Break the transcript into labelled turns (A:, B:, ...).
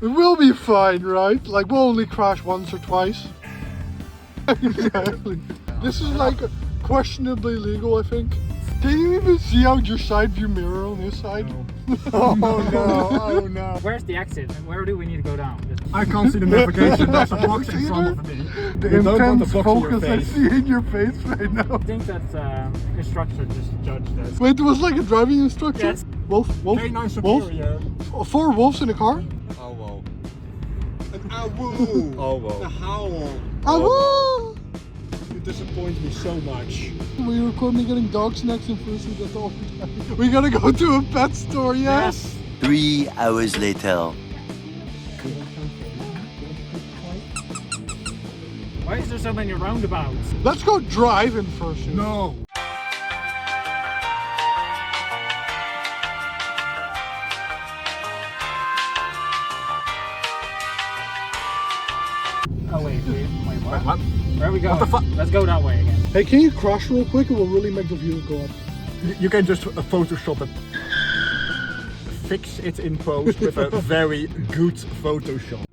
A: It will be fine, right? Like, we'll only crash once or twice. Exactly. This is like questionably legal, I think. Can you even see out your side view mirror on this side?
B: No.
C: Oh no, oh no.
B: Where's the exit? And where do we need to go down?
C: I can't see the navigation, there's a box in front of me.
A: The
C: You don't want
A: intense
C: the box in your
A: focus I
C: face.
A: see in your face right now.
B: I think that instructor just judged us.
A: Wait, it was like a driving instructor?
B: Yes.
A: Wolf?
C: K9
A: Wolf?
C: superior.
A: Wolf? 4 wolves in a car?
D: Oh well. An owl.
C: Oh well.
D: A howl.
A: Oh.
D: You disappoint me so much.
A: We record me getting dog snacks and Furries, that's all the time. We gotta go to a pet store, yes?
E: 3 hours later.
B: Why is there so many roundabouts?
A: Let's go driving first.
C: No.
B: Oh wait, wait, what?
C: What?
B: Where are we going?
C: What the fuck?
B: Let's go that way again.
A: Hey, can you crash real quick? It will really make the views go up.
C: You can just Photoshop it. Fix it in post with a very good Photoshop.